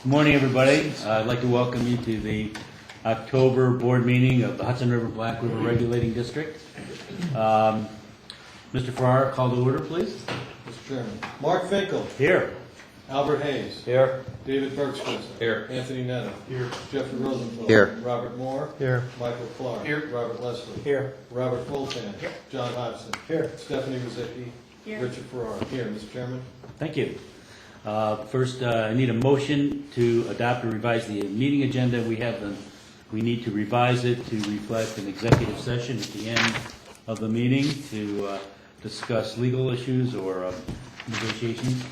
Good morning, everybody. I'd like to welcome you to the October board meeting of the Hudson River Black River Regulating District. Mr. Farrar, call to order, please. Mr. Chairman. Mark Finkel. Here. Albert Hayes. Here. David Berkshire. Here. Anthony Neto. Here. Jeffrey Rosenfeld. Here. Robert Moore. Here. Michael Clark. Here. Robert Leslie. Here. Robert Fulton. Here. John Hudson. Here. Stephanie Rizicki. Here. Richard Farrar. Here, Mr. Chairman. Thank you. First, I need a motion to adopt or revise the meeting agenda. We need to revise it to reflect an executive session at the end of the meeting to discuss legal issues or negotiations.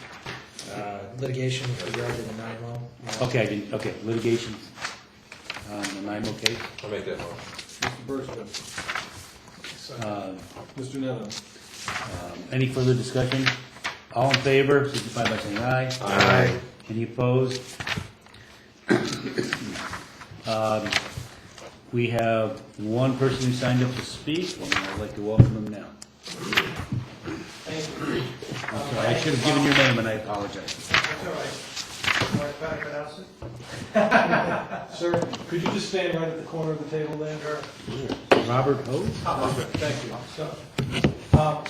Litigation regarding the 9-1. Okay, litigation on the 9 case. I'll make that motion. Mr. Berkshire. Mr. Neto. Any further discussion? All in favor, signify by saying aye. Aye. Any opposed? We have one person who signed up to speak, and I'd like to welcome him now. Thank you. I'm sorry, I should have given your name, and I apologize. That's all right. Want to pronounce it? Sir, could you just stand right at the corner of the table there? Robert Hope? Thank you.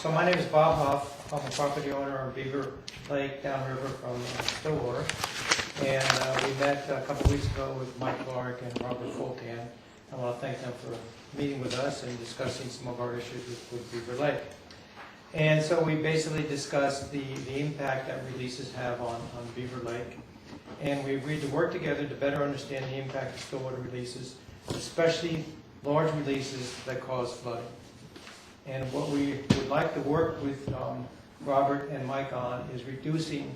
So my name is Bob Huff. I'm a property owner on Beaver Lake downriver from Stillwater. And we met a couple weeks ago with Mike Clark and Robert Fulton. I want to thank them for meeting with us and discussing some of our issues with Beaver Lake. And so we basically discussed the impact that releases have on Beaver Lake. And we agreed to work together to better understand the impact of Stillwater releases, especially large releases that cause flooding. And what we would like to work with Robert and Mike on is reducing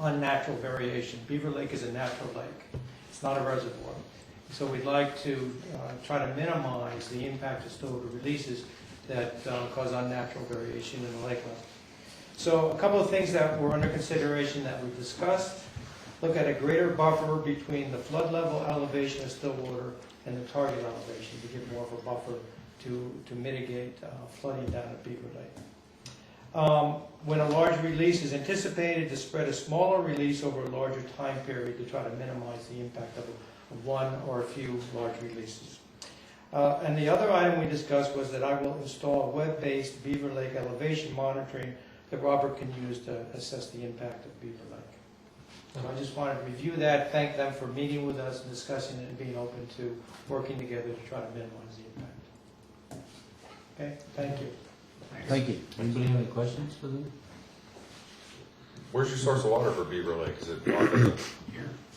unnatural variation. Beaver Lake is a natural lake. It's not a reservoir. So we'd like to try to minimize the impact of Stillwater releases that cause unnatural variation in the lake level. So a couple of things that were under consideration that we've discussed. Look at a greater buffer between the flood level elevation of Stillwater and the target elevation to give more of a buffer to mitigate flooding down at Beaver Lake. When a large release is anticipated, to spread a smaller release over a larger time period to try to minimize the impact of one or a few large releases. And the other item we discussed was that I will install web-based Beaver Lake elevation monitoring that Robert can use to assess the impact of Beaver Lake. So I just wanted to review that, thank them for meeting with us and discussing it and being open to working together to try to minimize the impact. Okay, thank you. Thank you. Anybody have any questions for them? Where's your source of water for Beaver Lake? Is it off the,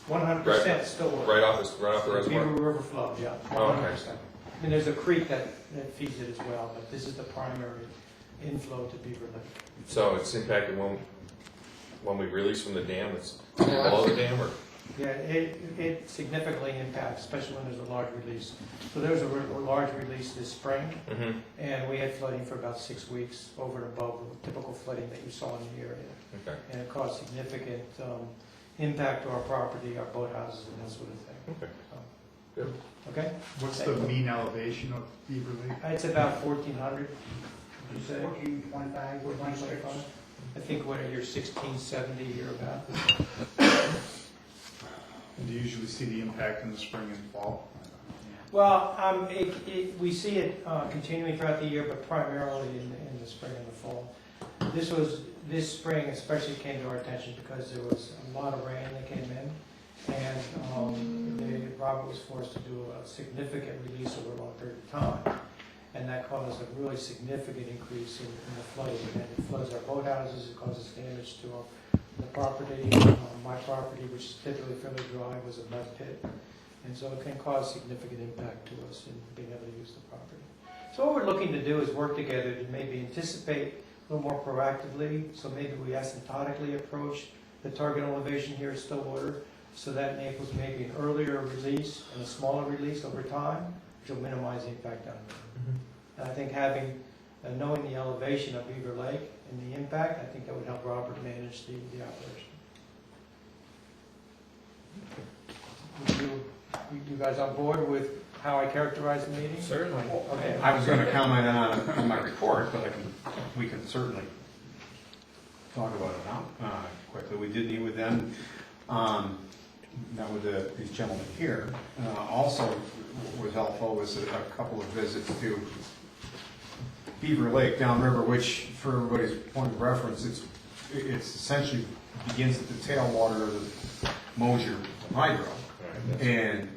100% Stillwater. right off the reservoir? Beaver River flow, yeah. Oh, okay. 100%. I mean, there's a creek that feeds it as well, but this is the primary inflow to Beaver Lake. So it's impacted when we release from the dam, it's below the dam, or? Yeah, it significantly impacts, especially when there's a large release. So there was a large release this spring, Mm-hmm. and we had flooding for about 6 weeks over and above the typical flooding that you saw in the area. Okay. And it caused significant impact to our property, our boathouses, and that sort of thing. Okay. So, Good. okay? What's the mean elevation of Beaver Lake? It's about 1,400. Would you say? 1425, 1425. I think what you're 1670 here about. And do you usually see the impact in the spring and fall? Well, we see it continuing throughout the year, but primarily in the spring and the fall. This spring especially came to our attention because there was a lot of rain that came in, and Robert was forced to do a significant release over a long period of time, and that caused a really significant increase in the flooding. And it floods our boathouses, it causes damage to the property. My property, which is typically fairly dry, was a mud pit. And so it can cause significant impact to us in being able to use the property. So what we're looking to do is work together to maybe anticipate a little more proactively. So maybe we asymptotically approach the target elevation here at Stillwater, so that enables maybe an earlier release and a smaller release over time, which will minimize the impact down there. Mm-hmm. And I think knowing the elevation of Beaver Lake and the impact, I think that would help Robert manage the operation. You guys on board with how I characterize the meeting? Certainly. Okay. I was going to comment on my report, but we can certainly talk about it now quickly. We did meet with them met with these gentlemen here. Also, what was helpful was a couple of visits to Beaver Lake downriver, which, for everybody's point of reference, it's essentially begins at the tailwater of the Mosier Hydro. And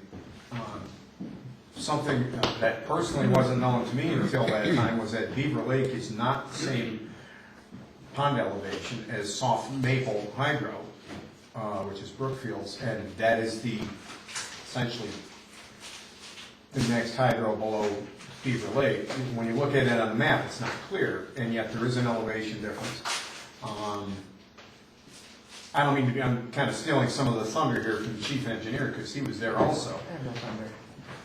something that personally wasn't known to me until that time was that Beaver Lake is not the same pond elevation as Soft Maple Hydro, which is Brookfield's, and that is essentially the next hydro below Beaver Lake. When you look at it on the map, it's not clear, and yet there is an elevation difference. I don't mean to be, I'm kind of stealing some of the thunder here from the chief engineer, because he was there also.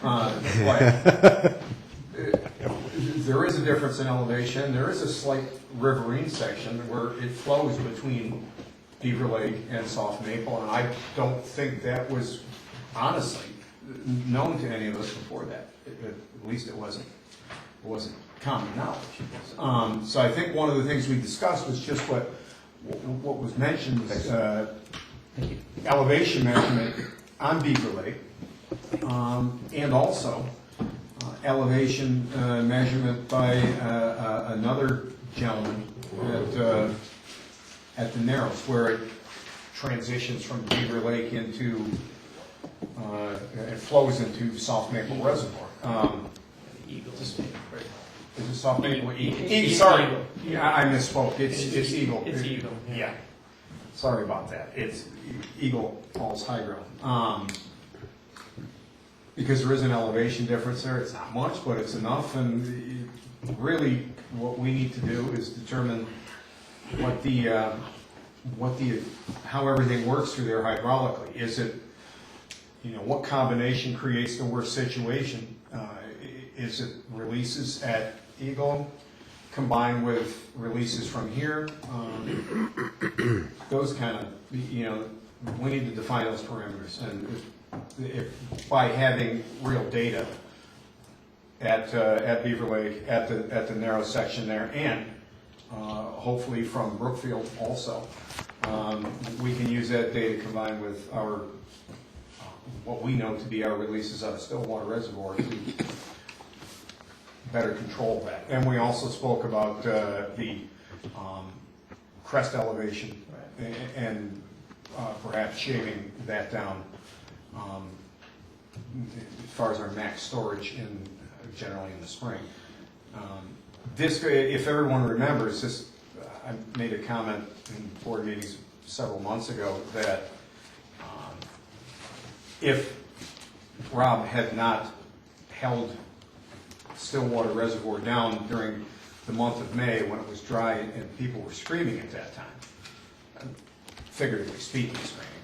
But there is a difference in elevation. There is a slight riverine section where it flows between Beaver Lake and Soft Maple, and I don't think that was honestly known to any of us before that. At least it wasn't common knowledge. So I think one of the things we discussed was just what was mentioned, elevation measurement on Beaver Lake, and also elevation measurement by another gentleman at the Narrows, where it transitions from Beaver Lake into, it flows into Soft Maple Reservoir. Is it Soft Maple? Sorry, I misspoke. It's Eagle. It's Eagle. Yeah. Sorry about that. It's Eagle Falls Hydro. Because there is an elevation difference there. It's not much, but it's enough. And really, what we need to do is determine how everything works through there hydraulically. Is it, what combination creates the worst situation? Is it releases at Eagle combined with releases from here? Those kind of, we need to define those parameters. And if by having real data at Beaver Lake, at the narrow section there, and hopefully from Brookfield also, we can use that data combined with our what we know to be our releases out of Stillwater Reservoir to better control that. And we also spoke about the crest elevation and perhaps shaving that down as far as our max storage generally in the spring. This, if everyone remembers, this, I made a comment in board meetings several months ago that if Rob had not held Stillwater Reservoir down during the month of May when it was dry and people were screaming at that time, figuratively speaking,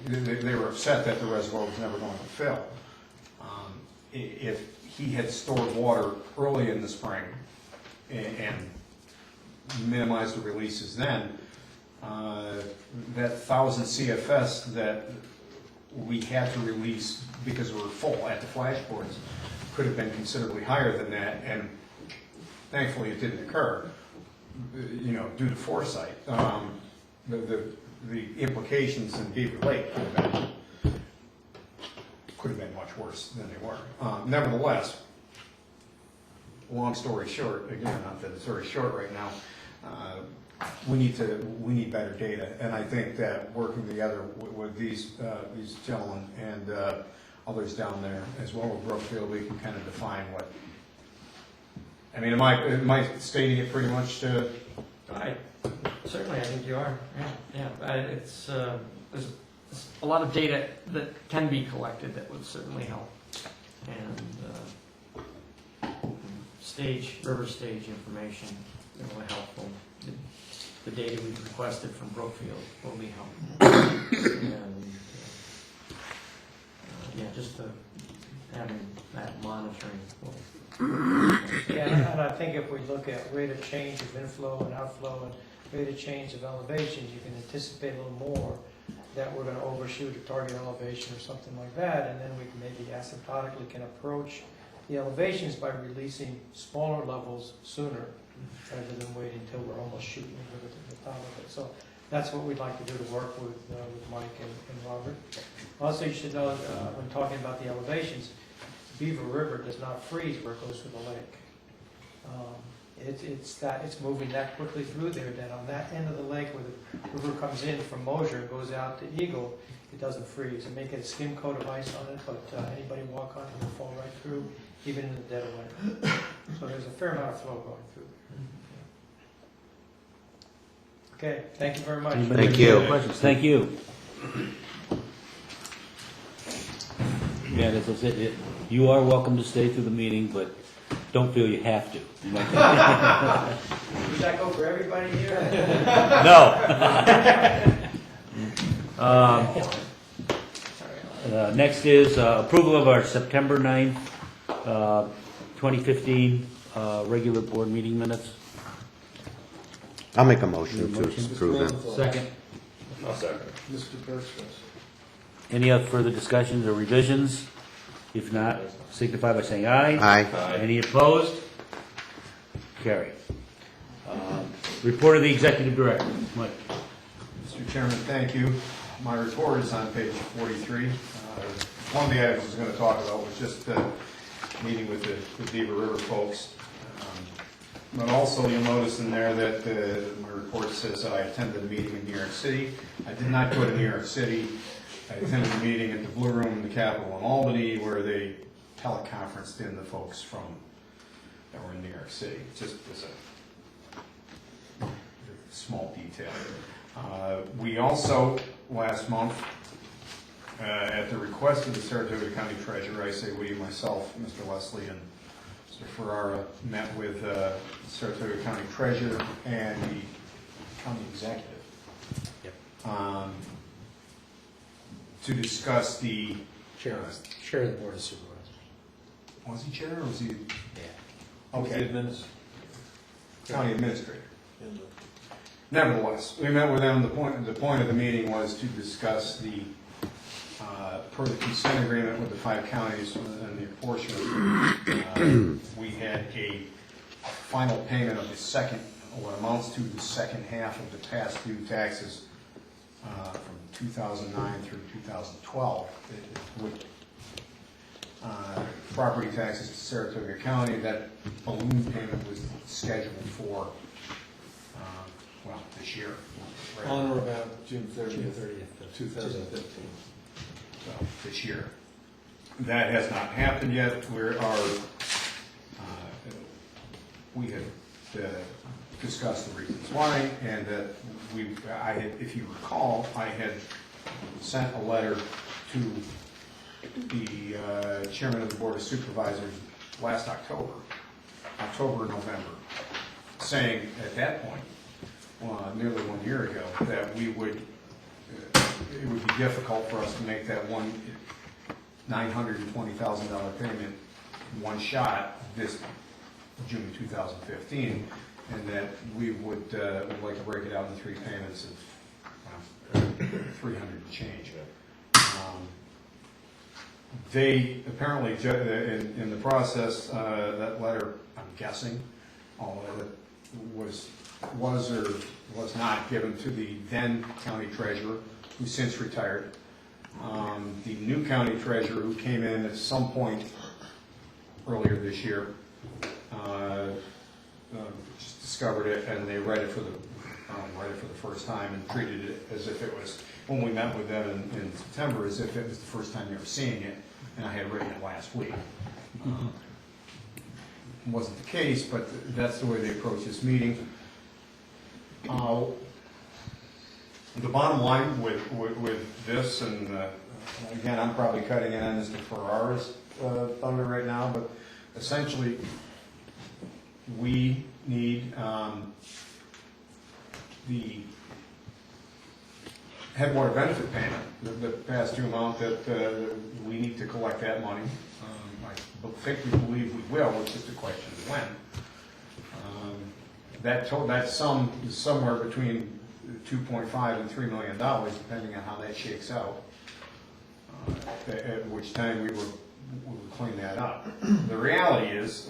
screaming, they were upset that the reservoir was never going to fill. If he had stored water early in the spring and minimized the releases then, that 1,000 CFS that we had to release because we were full at the flashboards could have been considerably higher than that, and thankfully it didn't occur, due to foresight. The implications in Beaver Lake could have been much worse than they were. Nevertheless, long story short, again, not that it's very short right now, we need better data, and I think that working together with these gentlemen and others down there, as well as Brookfield, we can kind of define what. I mean, am I stating it pretty much? Certainly, I think you are. Yeah. There's a lot of data that can be collected that would certainly help, and river stage information is really helpful. The data we've requested from Brookfield will be helpful. And just having that monitoring will. Yeah, and I think if we look at rate of change of inflow and outflow and rate of change of elevations, you can anticipate a little more that we're going to overshoot a target elevation or something like that, and then we can maybe asymptotically can approach the elevations by releasing smaller levels sooner rather than waiting until we're almost shooting over to the top of it. So that's what we'd like to do to work with Mike and Robert. Also, you should know, when talking about the elevations, Beaver River does not freeze where it goes through the lake. It's moving that quickly through there that on that end of the lake where the river comes in from Mosier and goes out to Eagle, it doesn't freeze. It may get a skim coat of ice on it, but anybody walk on it will fall right through, even in the dead of winter. So there's a fair amount of flow going through. Okay, thank you very much. Anybody Thank have any you. other questions? Thank you. Yeah, as I said, you are welcome to stay through the meeting, but don't feel you have to. Does that go for everybody here? No. Next is approval of our September 9th, 2015 regular board meeting minutes. I'll make a motion to Motion. approve them. Second. I'll second. Mr. Burgess. Any other further discussions or revisions? If not, signify by saying aye. Aye. Any opposed? Carry. Report of the executive director. Mike. Mr. Chairman, thank you. My report is on page 43. One of the items I was going to talk about was just meeting with the Beaver River folks. But also you'll notice in there that my report says that I attended a meeting in New York City. I did not go to New York City. I attended a meeting at the Blue Room in the Capitol in Albany where they teleconferenced in the folks that were in New York City, just as a small detail. We also, last month, at the request of the Saratoga County Treasurer, I say we, myself, Mr. Leslie, and Mr. Ferrara, met with the Saratoga County Treasurer and the County Executive. Yep. To discuss the... Chair of the Board of Supervisors. Was he chair or was he... Yeah. Okay. County Administrator. Nevertheless, we met with them. The point of the meeting was to discuss the, per the consent agreement with the 5 counties and the apportionment. We had a final payment of the second, what amounts to the second half of the past due taxes from 2009 through 2012. With property taxes to Saratoga County, that balloon payment was scheduled for, well, this year. Right? On or about June 30th, 30th. 2015. So, this year. That has not happened yet. We had discussed the reasons why, and that I had, if you recall, I had sent a letter to the chairman of the Board of Supervisors last October or November, saying at that point, nearly 1 year ago, that it would be difficult for us to make that $920,000 payment one shot this June 2015, and that we would like to break it out into 3 payments of 300 and change. They apparently, in the process, that letter, I'm guessing, was or was not given to the then county treasurer, who since retired. The new county treasurer, who came in at some point earlier this year, just discovered it, and they read it for the first time and treated it as if it was, when we met with them in September, as if it was the first time they were seeing it, and I had written it last week. It wasn't the case, but that's the way they approached this meeting. The bottom line with this, and again, I'm probably cutting in on Mr. Ferrara's thunder right now, but essentially, we need the headwater benefit payment, the past due amount that we need to collect that money. We believe we will. It's just a question of when. That sum is somewhere between $2.5 and $3 million, depending on how that shakes out. At which time we will clean that up. The reality is,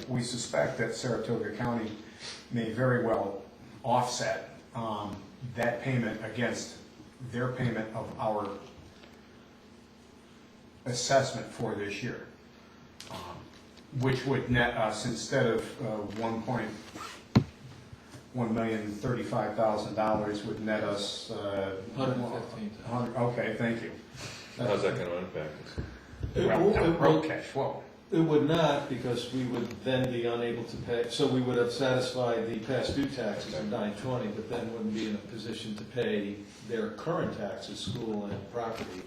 we suspect that Saratoga County may very well offset that payment against their payment of our assessment for this year, which would net us, instead of $1,135,000, would net us $115,000. Okay, thank you. How's that gonna impact us? Well, cash flow. It would not, because we would then be unable to pay, so we would have satisfied the past due taxes of 920, but then wouldn't be in a position to pay their current taxes, school and property.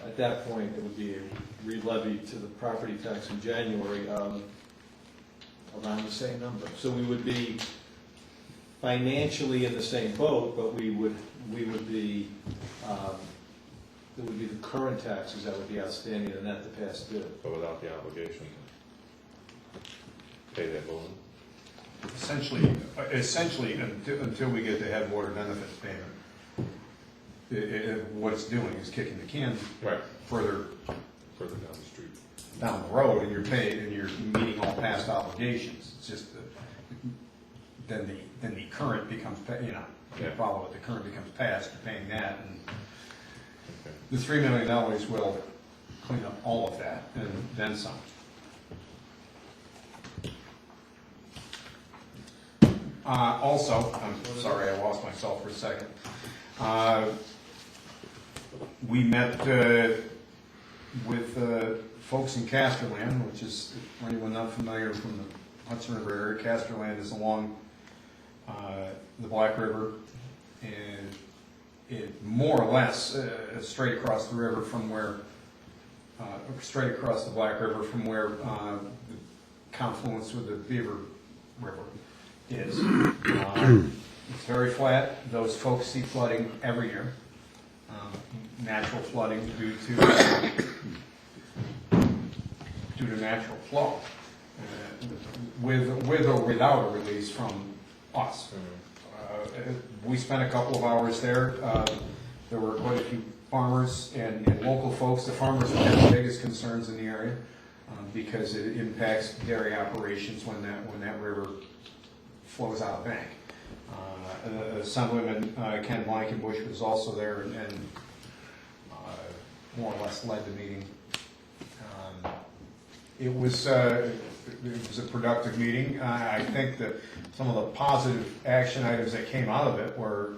At that point, it would be re-levied to the property tax in January around the same number. So we would be financially in the same boat, but we would be, it would be the current taxes that would be outstanding and not the past due. But without the obligation to pay that loan? Essentially, until we get the headwater benefits payment, what it's doing is kicking the can Right. further Further down the street. down the road, and you're paying, and you're meeting all past obligations. It's just then the current becomes, you Yeah. follow it. The current becomes past. You're paying that, and Okay. the $3 million will clean up all of that and then some. Also, I'm sorry, I lost myself for a second. We met with folks in Casterland, which is, for anyone not familiar from the Hudson River area, Casterland is along the Black River, and it more or less straight across the river from where, straight across the Black River from where the confluence with the Beaver River is. It's very flat. Those folks see flooding every year, natural flooding due to natural flow, with or without a release from us. We spent a couple of hours there. There were quite a few farmers and local folks. The farmers have the biggest concerns in the area because it impacts dairy operations when that river flows out of bank. Assemblyman Ken Blankenbush was also there and more or less led the meeting. It was a productive meeting. I think that some of the positive action items that came out of it were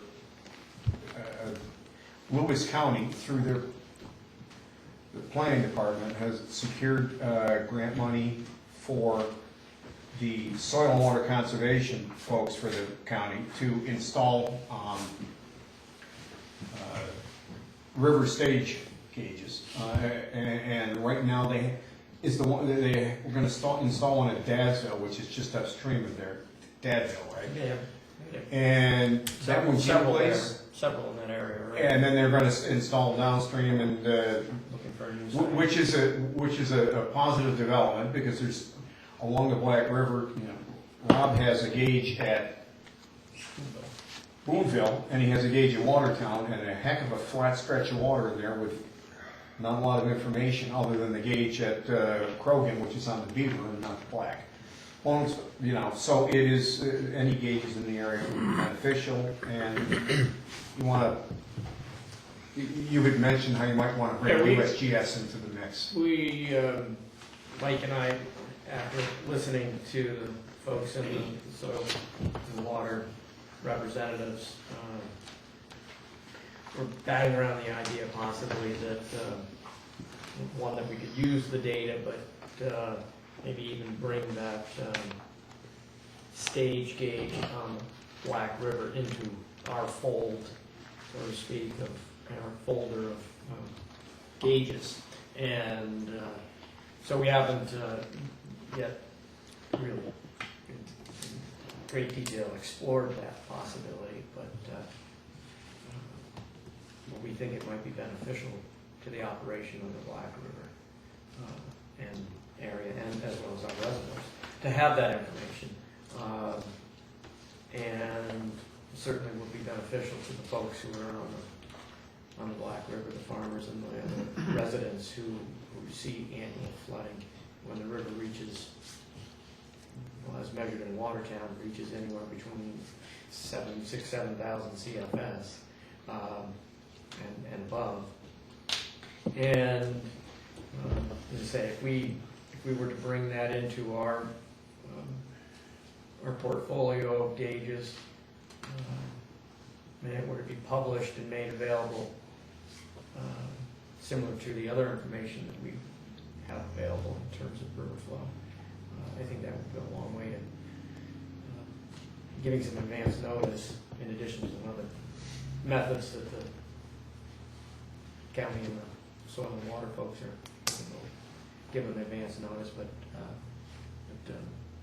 Lewis County, through the planning department, has secured grant money for the soil and water conservation folks for the county to install river stage gauges. And right now we're going to install one at Dadsville, which is just upstream of there. Dadsville, right? Yeah. And that one's in place. Several in that area, right? And then they're going to install downstream, and Looking for a new site. which is a positive development, because there's along the Black River. Rob has a gauge at Boonville, and he has a gauge at Watertown, and a heck of a flat stretch of water in there with not a lot of information other than the gauge at Krogan, which is on the Beaver and not the Black. Well, so it is, any gauges in the area would be beneficial, and you had mentioned how you might want to bring USGS into the mix. We, Mike and I, after listening to the folks in the soil and water representatives, we're batting around the idea possibly that, one, that we could use the data, but maybe even bring that stage gauge on the Black River into our fold, so to speak, of our folder of gauges. And so we haven't yet really in great detail explored that possibility, but we think it might be beneficial to the operation of the Black River and area, and as well as our residents, to have that information. And certainly would be beneficial to the folks who are on the Black River, the farmers and the residents who see annual flooding when the river reaches, well, as measured in Watertown, reaches anywhere between 7,000 CFS and above. And, as I say, if we were to bring that into our portfolio of gauges, and it were to be published and made available, similar to the other information that we have available in terms of river flow, I think that would go a long way to giving some advance notice, in addition to some other methods that the county and the soil and water folks are give them advance notice, but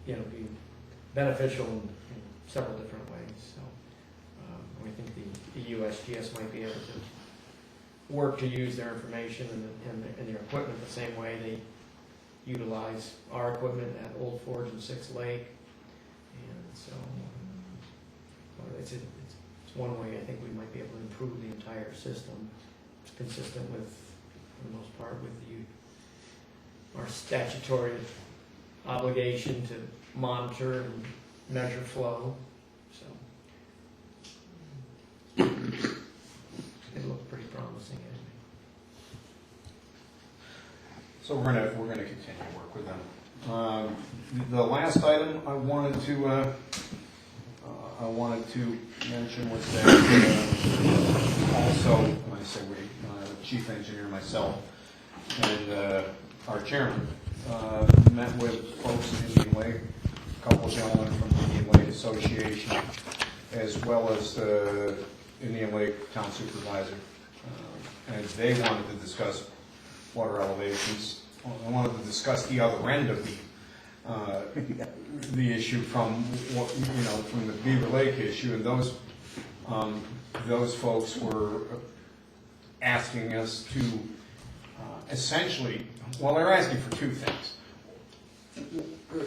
be beneficial in several different ways. So I think the USGS might be able to work to use their information and their equipment the same way they utilize our equipment at Old Forge and Six Lake. And so it's one way I think we might be able to improve the entire system, consistent with, for the most part, with our statutory obligation to monitor and measure flow. So it looked pretty promising anyway. So we're gonna continue to work with them. The last item I wanted to mention was that also, when I say we, the chief engineer, myself, and our chairman met with folks in Indian Lake, a couple of gentlemen from the Indian Lake Association, as well as the Indian Lake Town Supervisor, and they wanted to discuss water elevations. I wanted to discuss the other end of the issue from from the Beaver Lake issue, and those folks were asking us to essentially, well, they're asking for two things.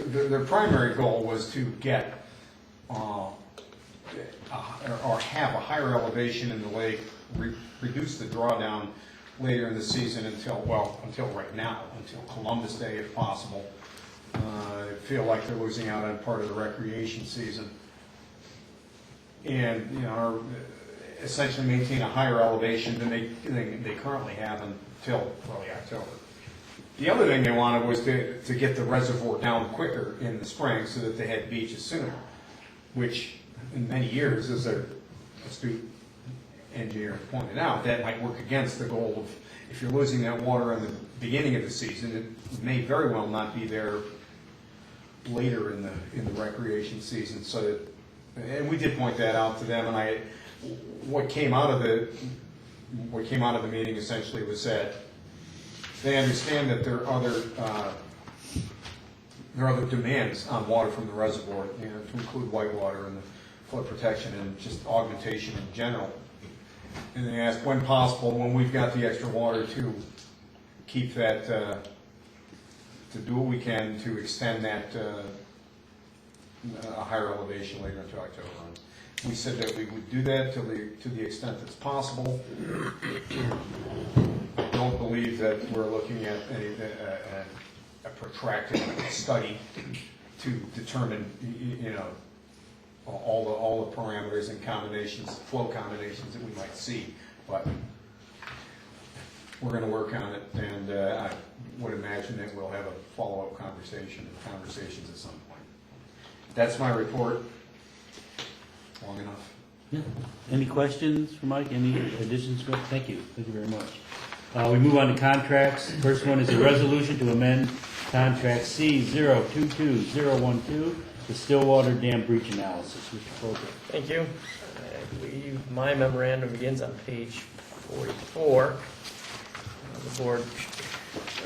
Their primary goal was to get or have a higher elevation in the lake, reduce the drawdown later in the season until right now, until Columbus Day if possible. I feel like they're losing out on part of the recreation season. And, essentially maintain a higher elevation than they currently have until early October. The other thing they wanted was to get the reservoir down quicker in the spring so that they had beaches sooner, which in many years, as their astute engineer pointed out, that might work against the goal of, if you're losing that water in the beginning of the season, it may very well not be there later in the recreation season. So that, and we did point that out to them, and what came out of the meeting essentially was that they understand that there are other demands on water from the reservoir, to include whitewater and the flood protection and just augmentation in general. And they asked, when possible, when we've got the extra water, to keep that, to do what we can to extend that a higher elevation later into October. We said that we would do that to the extent that's possible. I don't believe that we're looking at a protracted study to determine, all the parameters and combinations, flow combinations that we might see, but we're going to work on it, and I would imagine that we'll have a follow-up conversations at some point. That's my report. Long enough. Yeah. Any questions for Mike? Any additions? Thank you. Thank you very much. We move on to contracts. First one is a resolution to amend contract C022012, the Stillwater Dam breach analysis. Mr. Folker. Thank you. I believe my memorandum begins on page 44. The board,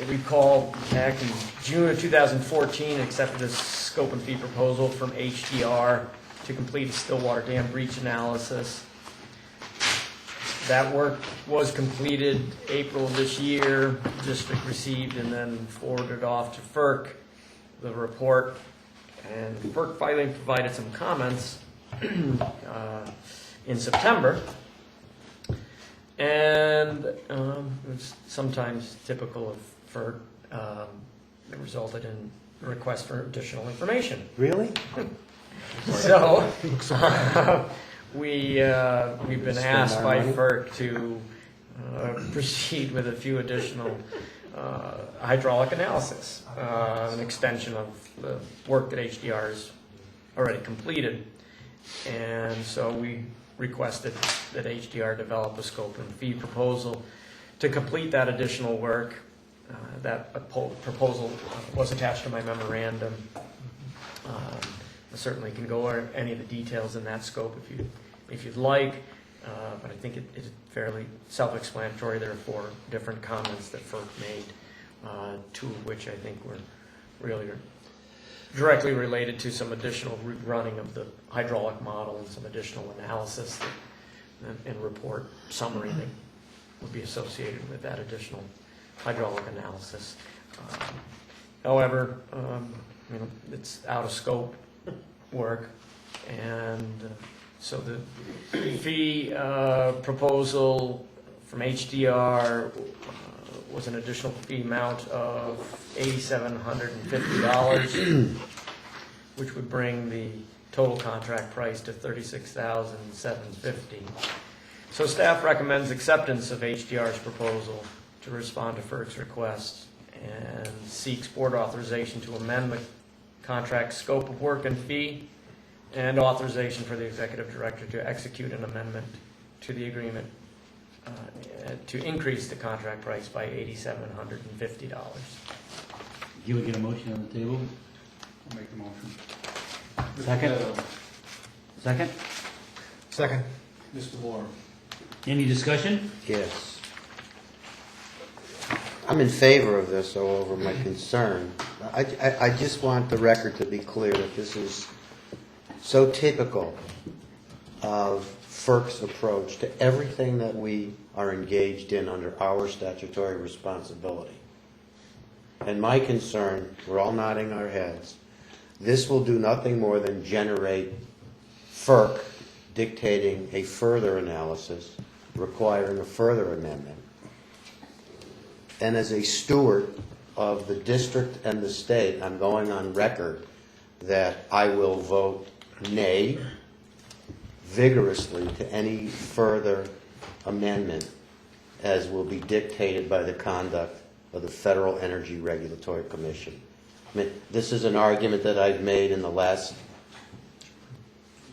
recall, back in June of 2014, accepted a scope and fee proposal from HDR to complete a Stillwater Dam breach analysis. That work was completed April of this year. The district received and then forwarded off to Ferc the report, and Ferc finally provided some comments in September. And it was sometimes typical of Ferc. It resulted in a request for additional information. Really? So we've been asked by Ferc to proceed with a few additional hydraulic analysis, an extension of the work that HDR has already completed. And so we requested that HDR develop a scope and fee proposal to complete that additional work. That proposal was attached to my memorandum. I certainly can go over any of the details in that scope if you'd like, but I think it's fairly self-explanatory. There are 4 different comments that FERC made, 2 of which I think were really directly related to some additional running of the hydraulic model and some additional analysis and report summary that would be associated with that additional hydraulic analysis. However, it's out of scope work, and so the fee proposal from HDR was an additional fee amount of $8,750, which would bring the total contract price to $36,750. So staff recommends acceptance of HDR's proposal to respond to FERC's request and seeks board authorization to amend the contract scope of work and fee, and authorization for the executive director to execute an amendment to the agreement to increase the contract price by $8,750. You would get a motion on the table? I'll make the motion. Second? Second? Second. Mr. Moore. Any discussion? Yes. I'm in favor of this, over my concern. I just want the record to be clear that this is so typical of FERC's approach to everything that we are engaged in under our statutory responsibility. And my concern, we're all nodding our heads, this will do nothing more than generate FERC dictating a further analysis, requiring a further amendment. And as a steward of the district and the state, I'm going on record that I will vote nay vigorously to any further amendment as will be dictated by the conduct of the Federal Energy Regulatory Commission. I mean, this is an argument that I've made in the last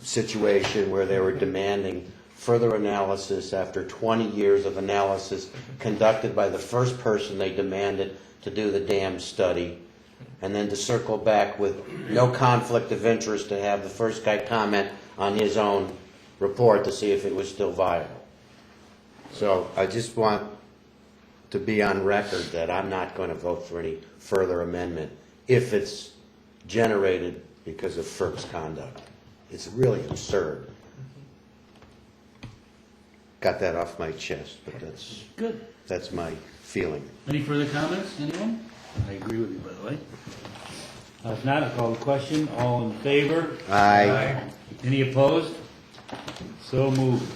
situation where they were demanding further analysis after 20 years of analysis conducted by the first person they demanded to do the dam study, and then to circle back with no conflict of interest to have the first guy comment on his own report to see if it was still viable. So I just want to be on record that I'm not going to vote for any further amendment if it's generated because of FERC's conduct. It's really absurd. Got that off my chest, but Good. that's my feeling. Any further comments, anyone? I agree with you, by the way. If not, I'll call the question. All in favor? Aye. Any opposed? So moved.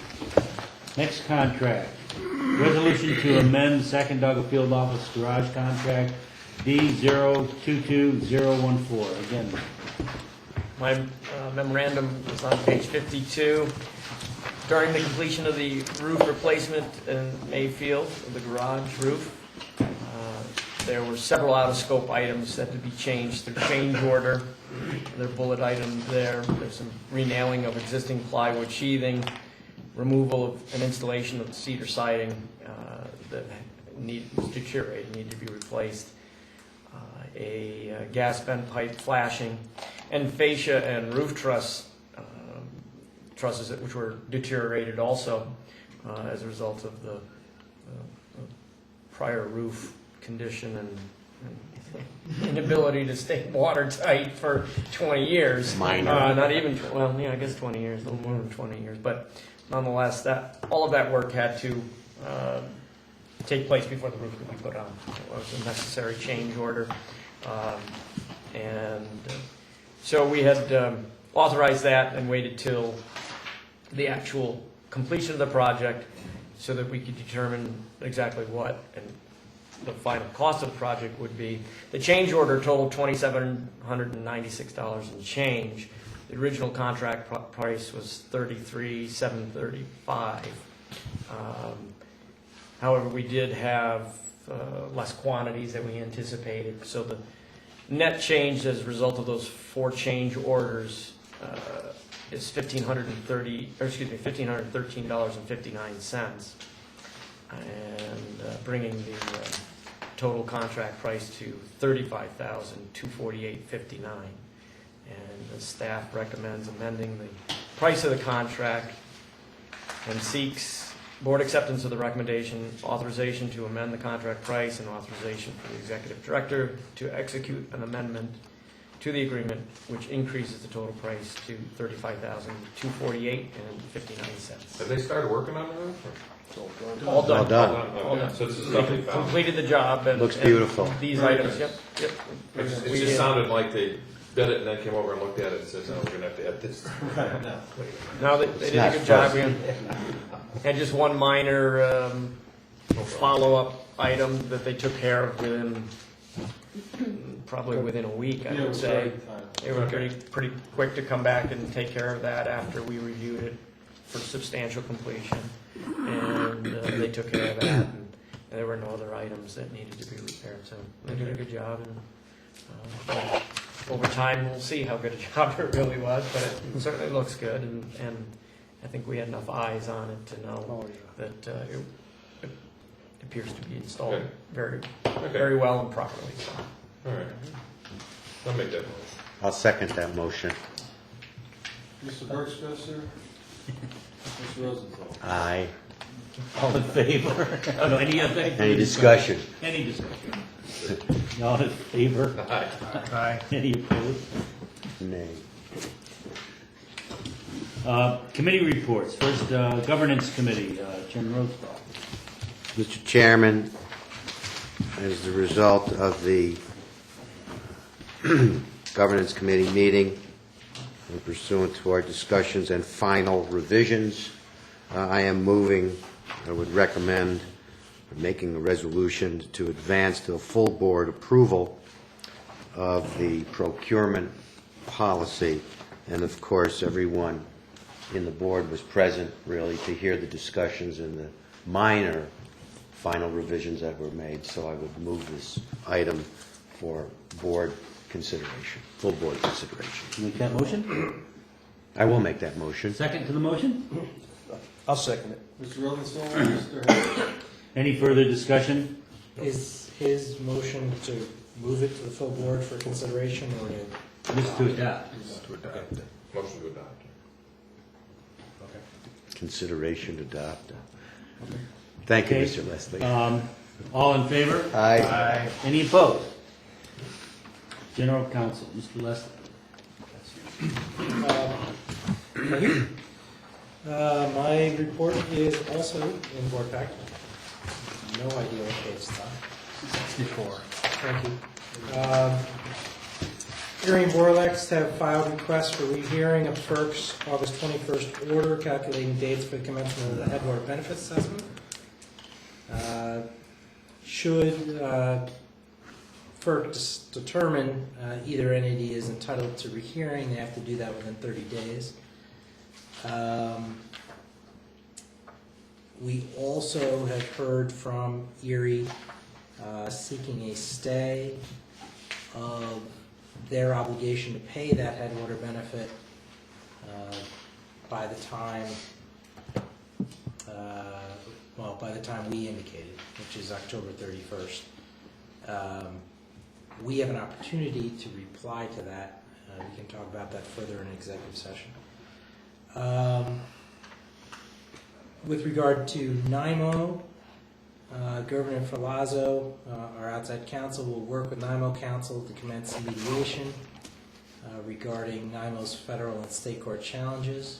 Next contract. Resolution to amend Sacandaga Field Office Garage Contract D022014. Again, My memorandum is on page 52. During the completion of the roof replacement in Mayfield, of the garage roof, there were several out-of-scope items that had to be changed through change order. There are bullet items there. There's some renailing of existing plywood sheathing, removal of an installation of cedar siding that was deteriorated, needed to be replaced, a gas vent pipe flashing, and fascia and roof trusses which were deteriorated also as a result of the prior roof condition and inability to stay watertight for 20 years. Minor. Not even, well, yeah, I guess 20 years, a little more than 20 years. But nonetheless, all of that work had to take place before the roof could be put on. It was a necessary change order. So we had authorized that and waited till the actual completion of the project so that we could determine exactly what and the final cost of the project would be. The change order totaled $2,796 and change. The original contract price was $33,735. However, we did have less quantities than we anticipated, so the net change as a result of those 4 change orders is $1,513.59, and bringing the total contract price to $35,248.59. And the staff recommends amending the price of the contract and seeks board acceptance of the recommendation, authorization to amend the contract price, and authorization for the executive director to execute an amendment to the agreement which increases the total price to $35,248.59. Have they started working on it? All done. All done. All done. So this is They stuff we found. completed the job. And Looks and beautiful. These Very items, nice. yep. It just sounded like they did it and then came over and looked at it and said, no, we're gonna have to add this. Right, no. No, they did a good job. We had just one minor follow-up item that they took care of probably within a week, I Yeah, it would was say. very timely. They were pretty quick to come back and take care of that after we reviewed it for substantial completion. And they took care of that, and there were no other items that needed to be repaired, so they did a good job. And over time, we'll see how good a job it really was, but it certainly looks good, and I think we had enough eyes on it to know that it appears to be installed Okay. very, Okay. very well and properly. So. All right. I'll make that motion. I'll second that motion. Mr. Bergstresser? Mr. Rosenthal? Aye. All in favor? Oh, no, Any discussion? Any discussion? All in favor? Aye. Any opposed? Nay. Committee reports. First, Governance Committee, Chairman Rosenthal. Mr. Chairman, as the result of the Governance Committee meeting and pursuant to our discussions and final revisions, I am moving, I would recommend making a resolution to advance to a full board approval of the procurement policy. And of course, everyone in the board was present really to hear the discussions and the minor final revisions that were made. So I would move this item for board consideration, full board consideration. Make that motion? I will make that motion. Second to the motion? I'll second it. Mr. Rosenthal? Mr. Hayes? Any further discussion? Is his motion to move it to the full board for consideration or to? Just to adopt. To adopt. Motion to adopt. Okay. Consideration to adopt. Thank you, Okay. Mr. Leslie. All in favor? Aye. Any opposed? General Counsel, Mr. Leslie. Thank you. My report is also in board packet. No idea what page it's on. 64. Thank you. Erie and Borlex have filed requests for rehearing of FERC's August 21st order calculating dates for the commencement of the Headwater Benefits Assessment. Should FERC determine either entity is entitled to rehearing, they have to do that within 30 days. We also have heard from Erie seeking a stay of their obligation to pay that Headwater benefit by the time we indicated, which is October 31st. We have an opportunity to reply to that. We can talk about that further in executive session. With regard to NIMO, Gervin and Filazzo, our outside counsel, will work with NIMO counsel to commence mediation regarding NIMO's federal and state court challenges.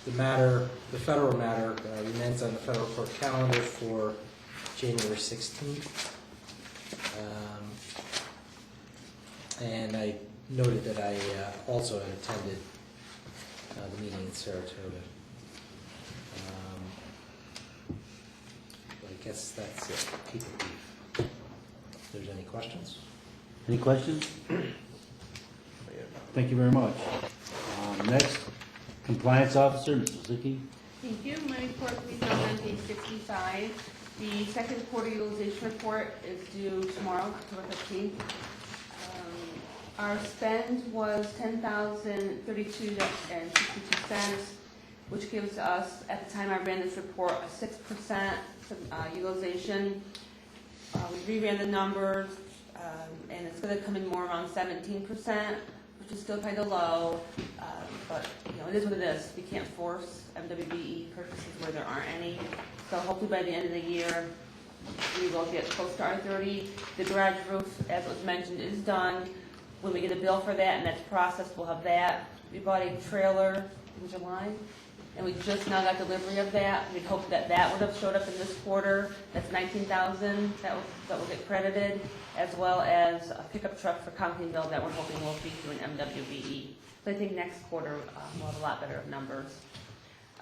The federal matter remains on the federal court calendar for January 16th. And I noted that I also had attended the meeting in Saratoga. But I guess that's it. Keep it brief. If there's any questions? Any questions? Thank you very much. Next, Compliance Officer, Mr. Zicki. Thank you. My report will be found on page 65. The second quarter utilization report is due tomorrow, October 15th. Our spend was $10,032.62, which gives us, at the time I ran this report, a 6% utilization. We reran the numbers, and it's going to come in more around 17%, which is still kind of low, but it is what it is. We can't force MWBE purchases where there aren't any. So hopefully by the end of the year, we will get close to our 30. The garage roof, as was mentioned, is done. When we get a bill for that and that's processed, we'll have that. We bought a trailer in July, and we just now got delivery of that. We'd hoped that that would have showed up in this quarter. That's $19,000 that will get credited, as well as a pickup truck for Countyville that we're hoping will be through an MWBE. So I think next quarter we'll have a lot better numbers.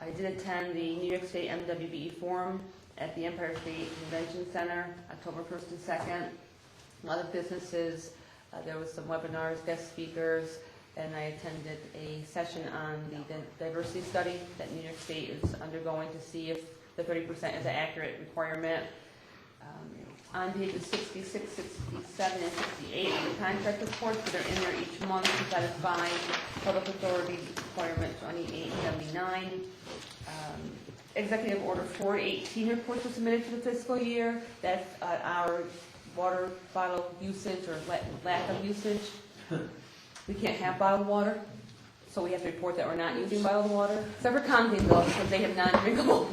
I did attend the New York State MWBE Forum at the Empire State Convention Center, October 1st and 2nd. A lot of businesses. There was some webinars, guest speakers, and I attended a session on the diversity study that New York State is undergoing to see if the 30% is an accurate requirement. On pages 66, 67, and 68 of the contract reports that are in there each month to satisfy Public Authority Requirement 2879. Executive Order 418 reports were submitted for the fiscal year. That's our water bottle usage or lack of usage. We can't have bottled water, so we have to report that we're not using bottled water. Except for Countyville, because they have non-drinkable.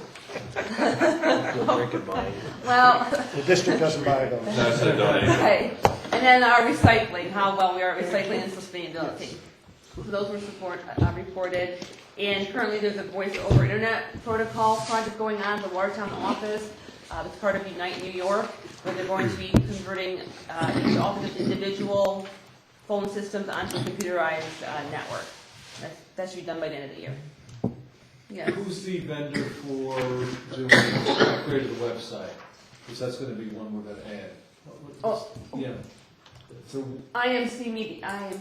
Well, The district doesn't buy those. That's a donation. okay. And then our recycling, how well we are at recycling and sustainability. So those were reported. And currently there's a voice over internet protocol project going on at the Watertown office. It's part of Unite New York, where they're going to be converting each office's individual phone systems onto a computerized network. That should be done by the end of the year. Yeah. Who's the vendor for doing the upgrade of the website? Because that's going to be one we're going to add. Oh. Yeah. So, IMC Media,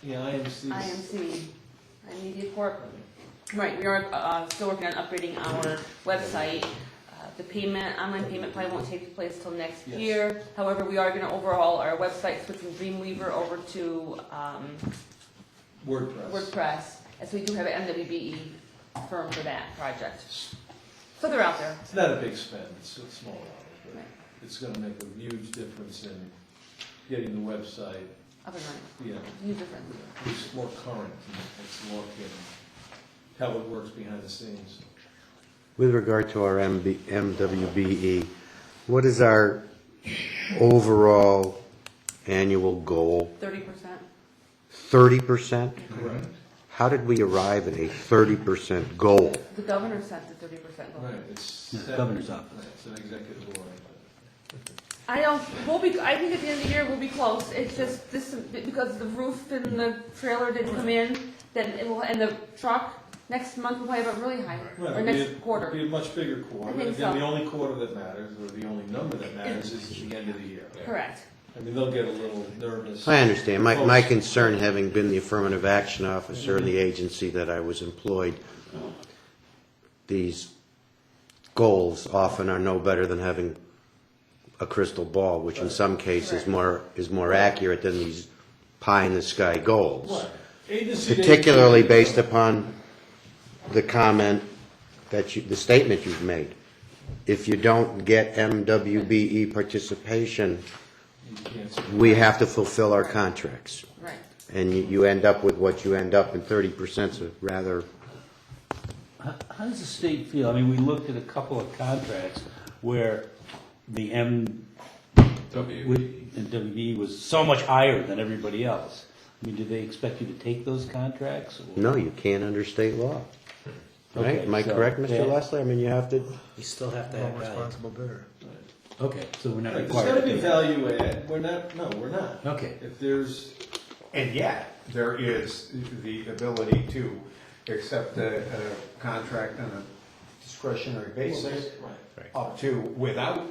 IMC. Media Corp. Right, we are still working on upgrading our website. The online payment probably won't take place till next year. However, we are going to overhaul our website, switching Dreamweaver over to WordPress. And so we do have an MWBE firm for that project. So they're out there. It's not a big spend, it's a small amount, but Right. it's going to make a huge difference in getting the website, Up and running. User friendly. it's more current in its look and how it works behind the scenes. With regard to our MWBE, what is our overall annual goal? 30%. 30%? Correct. How did we arrive at a 30% goal? The governor set the 30% goal. Right, it's Yeah, set- governor's office. right, it's an executive order. I think at the end of the year we'll be close. It's just this, because the roof and the trailer didn't come in, then it will, and the truck, next month we'll probably have a really high, Right, or it'll next be quarter. It'll be a much bigger quarter. I think Again, so. the only quarter that matters, or the only number that matters, is the end of the year. Correct. I mean, they'll get a little nervous. I understand. My concern, having been the affirmative action officer in the agency that I was employed, these goals often are no better than having a crystal ball, which in some cases is more accurate than these pie-in-the-sky goals. Right. Agency to Particularly agency. based upon the comment the statement you've made. If you don't get MWBE participation, You can't say- we have to fulfill our contracts. Right. And you end up with what you end up, and 30% is a rather, How does the state feel? I mean, we looked at a couple of contracts where the MWBE was so much higher than everybody else. I mean, do they expect you to take those contracts? or- no, you can't under state law. Right? Okay, Am I so- correct, Mr. yeah. Leslie? I mean, you have to, You still have to have value. Responsible bidder. Okay, so we're not Right, There's required gotta to be do that. value add, we're not. Okay. If there's, And yet, there is the ability to accept a contract on a discretionary basis right. up to, without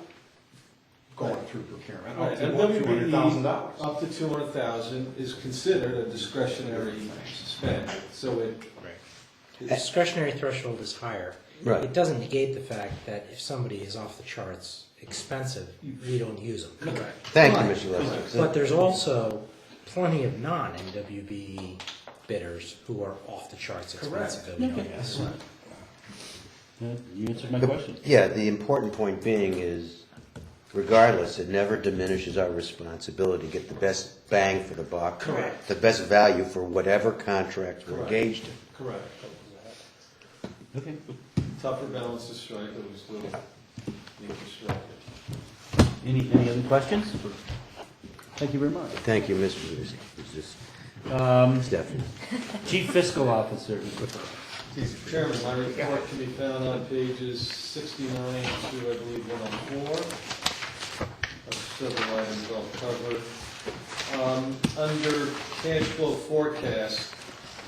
going through procurement, up Right, to and $200,000. Up to 200,000 is considered a discretionary spend, so it. The discretionary threshold is higher. Right. It doesn't negate the fact that if somebody is off the charts expensive, we don't use them. Correct. Thank you, But- Mr. Lester. But there's also plenty of non-NWB bidders who are off the charts expensive that we don't use. You answered my question. Yeah, the important point being is, regardless, it never diminishes our responsibility to get the best bang for the buck. Correct. The best value for whatever contract we're Correct. engaged in. Correct. Okay. Tougher balance to strike, but we still need to strike it. Any other questions? Thank you very much. Thank you, Mr. Stephanie. Chief Fiscal Officer. Chairman, my report can be found on pages 69 to, I believe, 104. Several items I'll cover. Under cash flow forecast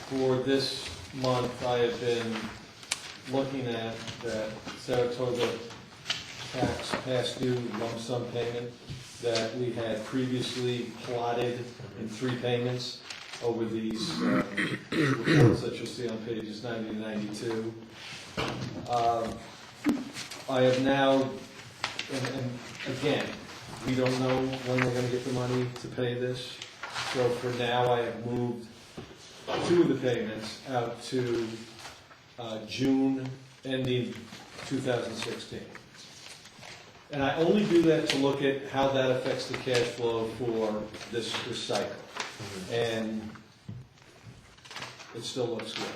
for this month, I have been looking at that Saratoga tax past due lump sum payment that we had previously plotted in 3 payments over these reports that you'll see on pages 90 to 92. I have now, and again, we don't know when we're going to get the money to pay this. So for now, I have moved 2 of the payments out to June ending 2016. And I only do that to look at how that affects the cash flow for this cycle. And it still looks good,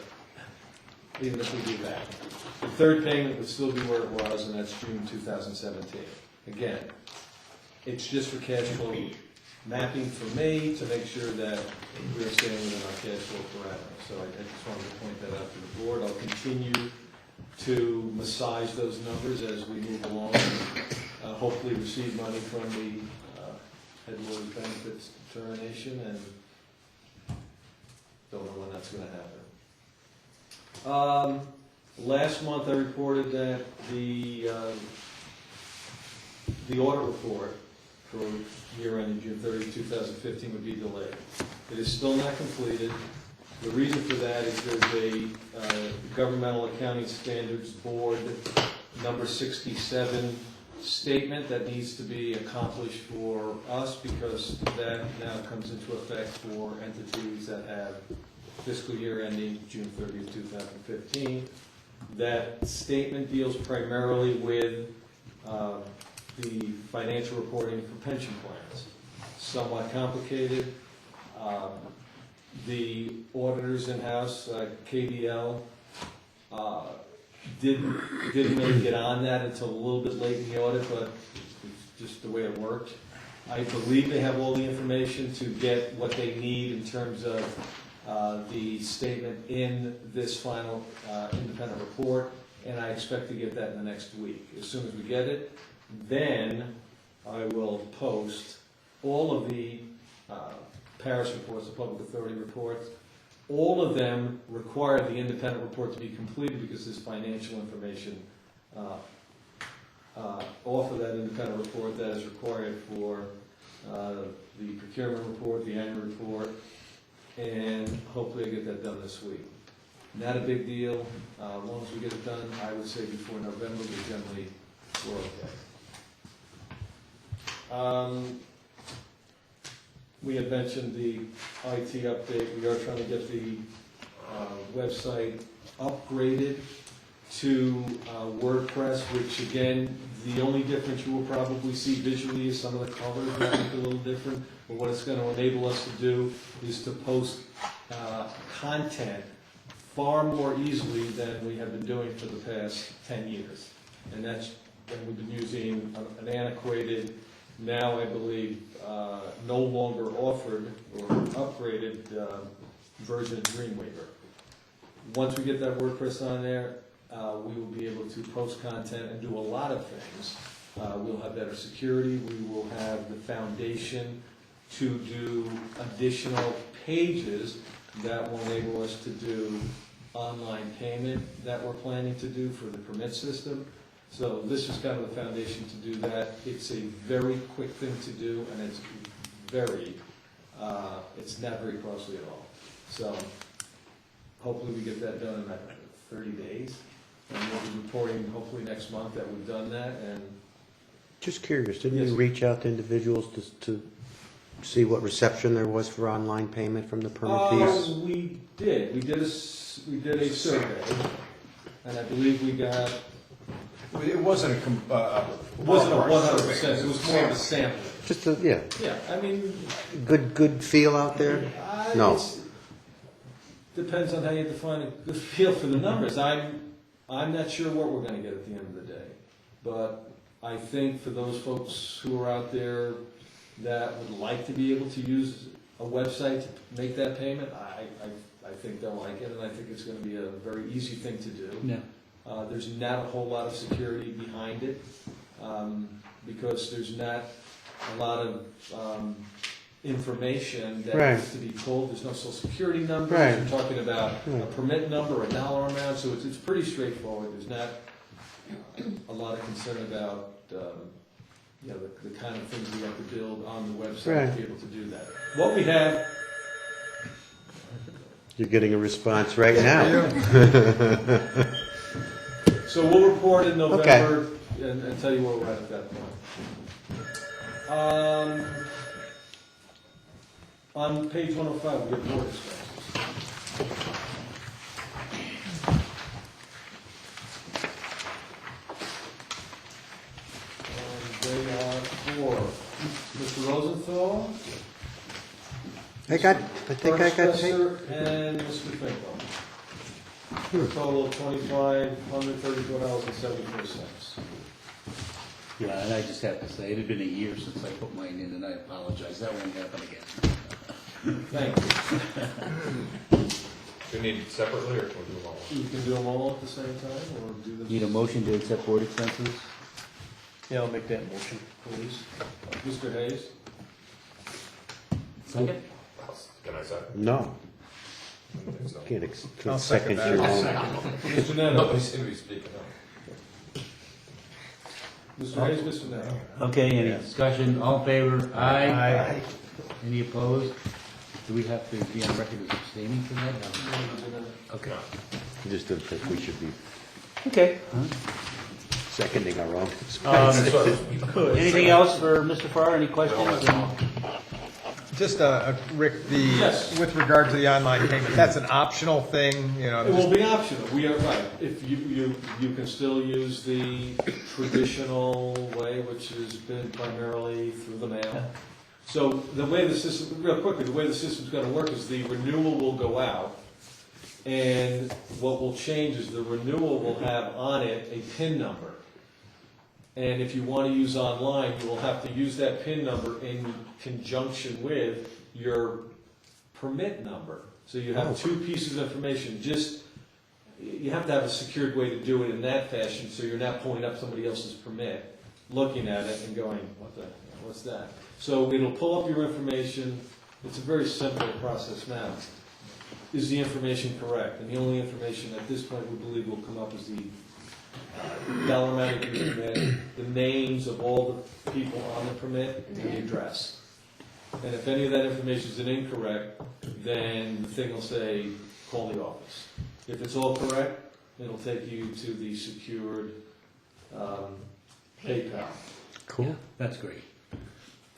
even if we do that. The 3rd payment would still be where it was, and that's June 2017. Again, it's just for cash flow mapping for me to make sure that we are staying within our cash flow parameters. So I just wanted to point that out to the board. I'll continue to massage those numbers as we move along and hopefully receive money from the headquarters benefits determination, and don't know when that's going to happen. Last month I reported that the audit report for year ending June 30, 2015 would be delayed. It is still not completed. The reason for that is there's a Governmental Accounting Standards Board number 67 statement that needs to be accomplished for us, because that now comes into effect for entities that have fiscal year ending June 30, 2015. That statement deals primarily with the financial reporting for pension plans. Somewhat complicated. The auditors in-house, KDL, didn't really get on that until a little bit late in the audit, but it's just the way it worked. I believe they have all the information to get what they need in terms of the statement in this final independent report, and I expect to get that in the next week. As soon as we get it, then I will post all of the Paris reports, the public authority reports. All of them require the independent report to be completed because there's financial information off of that independent report that is required for the procurement report, the annual report, and hopefully I get that done this week. Not a big deal. As long as we get it done, I would say before November, we're okay. We had mentioned the IT update. We are trying to get the website upgraded to WordPress, which again, the only difference you will probably see visually is some of the colors might look a little different, but what it's going to enable us to do is to post content far more easily than we have been doing for the past 10 years. And we've been using an antiquated, now I believe no longer offered or upgraded version of Dreamweaver. Once we get that WordPress on there, we will be able to post content and do a lot of things. We'll have better security. We will have the foundation to do additional pages that will enable us to do online payment that we're planning to do for the permit system. So this is kind of the foundation to do that. It's a very quick thing to do, and it's not very costly at all. So hopefully we get that done in about 30 days. And we'll be reporting hopefully next month that we've done that, and Just curious, didn't Yes. you reach out to individuals to see what reception there was for online payment from the permittees? we did. We did a survey, and I believe we got, It wasn't a, it wasn't a 100%, it was more of a sample. Just a, yeah, Yeah, I mean, good feel out there? No. it's- depends on how you define a good feel for the numbers. I'm not sure what we're gonna get at the end of the day, but I think for those folks who are out there that would like to be able to use a website to make that payment, I think they'll like it, and I think it's gonna be a very easy thing to do. Yeah. There's not a whole lot of security behind it, because there's not a lot of information that Right. needs to be pulled. There's no social security numbers. Right. You're talking about a Right. permit number, a dollar amount, so it's pretty straightforward. There's not a lot of concern about, you know, the kind of things we have to build on the website Right. to be able to do that. What we have, You're getting a response right now. so we'll report in November and tell you where we're at that point. On page 105, we have board expenses. And they are for Mr. Rosenthal, I think I got tape. Spencer, and Mr. Finkel. For a total of $2,534.74. Yeah, and I just have to say, it had been a year since I put mine in, and I apologize, that won't happen again. Thank you. Do we need it separately, or can we do them all? You can do them all at the same time, or do them... Need a motion to accept board expenses? Yeah, I'll make that motion. Please. Mr. Hayes? Second? Can I say? No, I don't think so. can't second your own. Mr. Neto? Nobody seemed to be speaking up. Mr. Hayes, Mr. Neto? Okay, any discussion, all in favor? Aye. Any opposed? Do we have to be on record as abstaining from that? Okay. I just don't think we should be Okay. seconding our own. Anything else for Mr. Farrar, any questions? Just, Rick, Yes. with regard to the online payment, that's an optional thing, you know? It will be optional, we are, right, if you can still use the traditional way, which has been primarily through the mail. So the way the system, real quickly, the way the system's gonna work is the renewal will go out, and what will change is the renewal will have on it a PIN number. And if you want to use online, you will have to use that PIN number in conjunction with your permit number. So you have two pieces of information, you have to have a secured way to do it in that fashion, so you're not pulling up somebody else's permit, looking at it and going, what's that? So it'll pull up your information, it's a very simple process now. Is the information correct? And the only information at this point we believe will come up is the dollar amount of the permit, the names of all the people on the permit, and the address. And if any of that information is incorrect, then the thing will say, call the office. If it's all correct, it'll take you to the secured PayPal. Cool. That's great.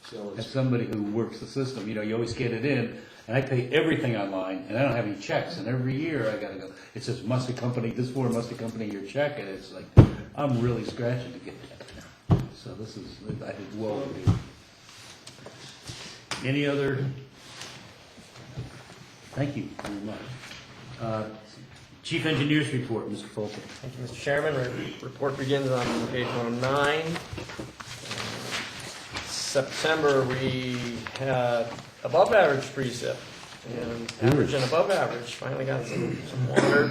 So As it's, somebody who works the system, you know, you always get it in, and I pay everything online, and I don't have any checks, and every year I gotta go, it says must accompany, this form must accompany your check, and it's like, I'm really scratching to get that. So this is, I did well to do. Any other? Thank you very much. Chief Engineer's Report, Mr. Fulton. Thank you, Mr. Chairman. Our report begins on page 109. September, we had above average precip, and average and above average. Finally got some water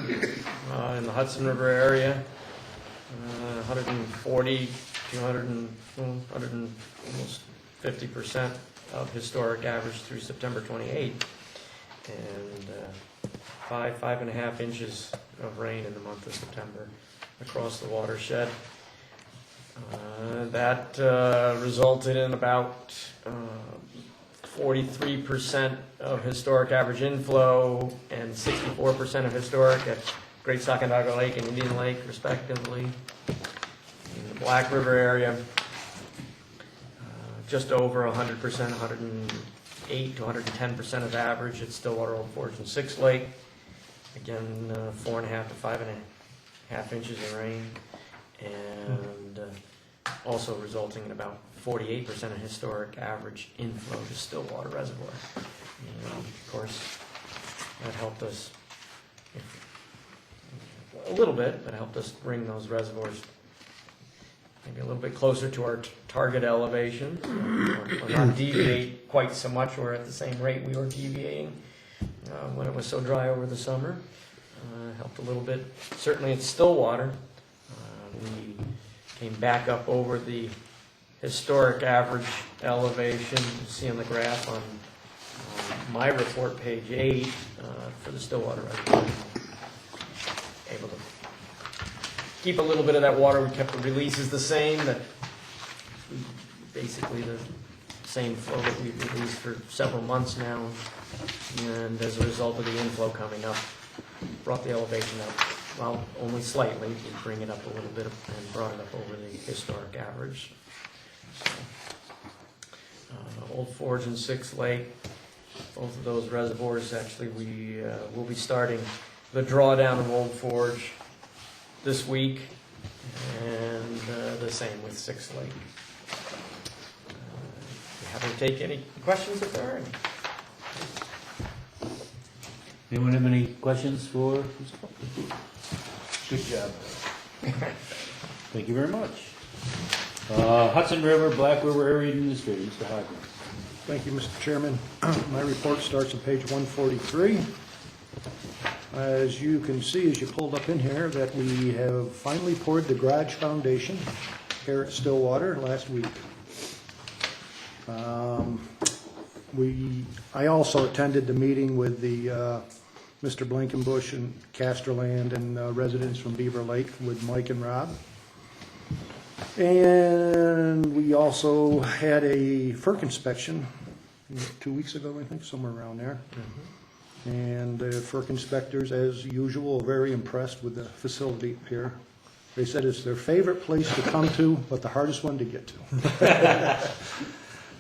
in the Hudson River area. 140, 200 and almost 50% of historic average through September 28. And 5.5 inches of rain in the month of September across the watershed. That resulted in about 43% of historic average inflow and 64% of historic at Great Sacandaga Lake and Indian Lake respectively. In the Black River area, just over 100%, 108 to 110% of average at Stillwater, Old Forge, and Six Lake. Again, 4.5 to 5.5 inches of rain, and also resulting in about 48% of historic average inflow to Stillwater Reservoir. And of course, that helped us a little bit, but helped us bring those reservoirs maybe a little bit closer to our target elevation, or not deviate quite so much, or at the same rate we were deviating when it was so dry over the summer. Helped a little bit. Certainly at Stillwater, we came back up over the historic average elevation. You see on the graph on my report, page 8, for the Stillwater Reservoir. Able to keep a little bit of that water. We kept the releases the same, that basically the same flow that we've released for several months now. And as a result of the inflow coming up, brought the elevation up, well, only slightly. We bring it up a little bit and brought it up over the historic average. So, Old Forge and Six Lake, both of those reservoirs, actually, we will be starting the drawdown of Old Forge this week, and the same with Six Lake. Happy to take any questions if there are any. Anyone have any questions for? Good job. Thank you very much. Hudson River, Black River Area Administrator, Mr. Hodgman. Thank you, Mr. Chairman. My report starts on page 143. As you can see, as you pulled up in here, that we have finally poured the garage foundation here at Stillwater last week. I also attended the meeting with the Mr. Blankenbush and Casterland and residents from Beaver Lake with Mike and Rob. And we also had a Ferc inspection 2 weeks ago, I think, somewhere around there. And the Ferc inspectors, as usual, are very impressed with the facility here. They said it's their favorite place to come to, but the hardest one to get to.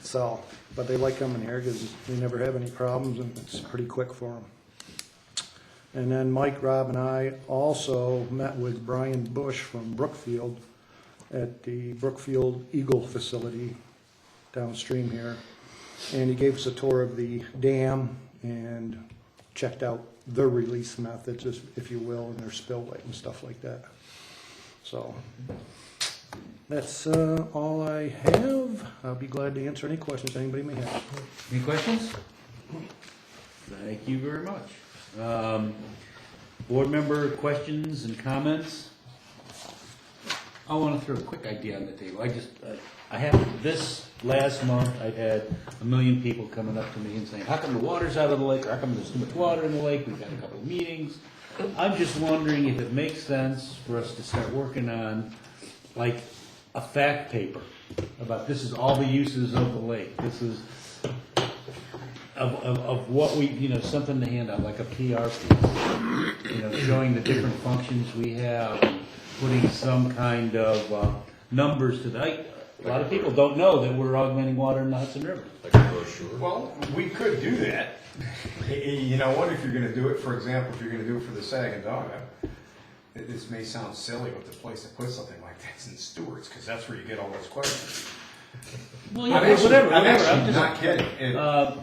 So, but they like coming here because they never have any problems and it's pretty quick for them. And then Mike, Rob, and I also met with Brian Bush from Brookfield at the Brookfield Eagle facility downstream here. And he gave us a tour of the dam and checked out their release methods, if you will, and their spillway and stuff like that. So that's all I have. I'll be glad to answer any questions anybody may have. Any questions? Thank you very much. Board member questions and comments? I want to throw a quick idea on the table. I have this last month, I've had 1 million people coming up to me and saying, how come the water's out of the lake? Or how come there's too much water in the lake? We've had a couple of meetings. I'm just wondering if it makes sense for us to start working on like a fact paper about this is all the uses of the lake. This is of what we, something to hand out, like a PR piece, showing the different functions we have, and putting some kind of numbers to that. A lot of people don't know that we're augmenting water in the Hudson River. Like a brochure. Well, we could do that. You know what, if you're gonna do it, for example, if you're gonna do it for the Sacandaga, this may sound silly, but the place to put something like that's in Stewart's, because that's where you get all those questions. Well, yeah, whatever. I'm I'm just not kidding.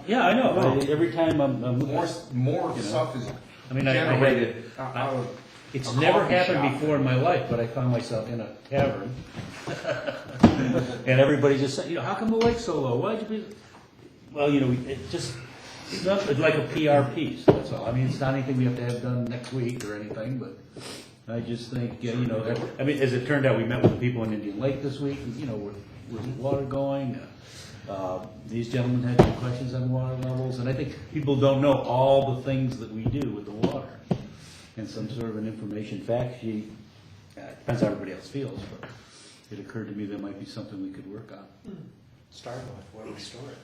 yeah, I know. Every time I'm More stuff is I mean, generated out of it's a never coffee happened shop. before in my life, but I found myself in a tavern, and everybody just said, how come the lake's so low? Why'd you be? Well, it's like a PR piece. That's all. I mean, it's not anything we have to have done next week or anything, but I just think, I mean, as it turned out, we met with the people in Indian Lake this week. Where's the water going? These gentlemen had some questions on water levels, and I think people don't know all the things that we do with the water. And some sort of an information fact sheet, depends how everybody else feels, but it occurred to me there might be something we could work on. Start with where we store it.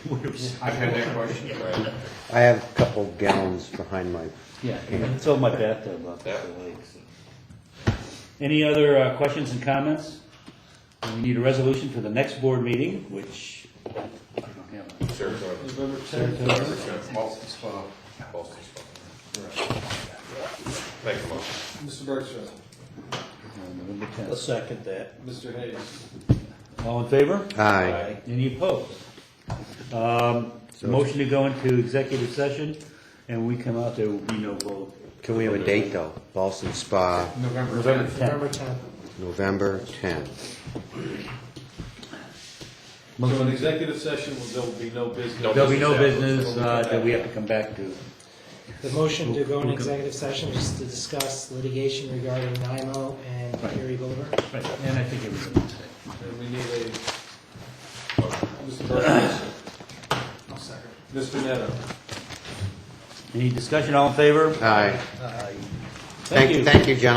I've had that question. Right. I have a couple gallons behind my, Yeah, and fill my bathtub up with the lakes. Any other questions and comments? We need a resolution for the next board meeting, which I don't have. Saratoga. November 10th. Boston Spa. Boston Spa. Make a motion. Mr. Bergstrom. November 10th. I'll second that. Mr. Hayes. All in favor? aye. Any opposed? Motion to go into executive session, and when we come out, there will be no vote. Can we have a date though? Boston Spa, November November 10th. 10th. November 10th. November 10th. So in executive session, there will be no business. There'll be no business that we have to come back to. The motion to go into executive session is to discuss litigation regarding NIMO and Right. Erie Boulevard. Right, and I think it was a mistake. And we need a, Mr. Bergstrom. I'll second. Mr. Neto. Any discussion, all in favor? Aye. Thank you. Thank you, gentlemen.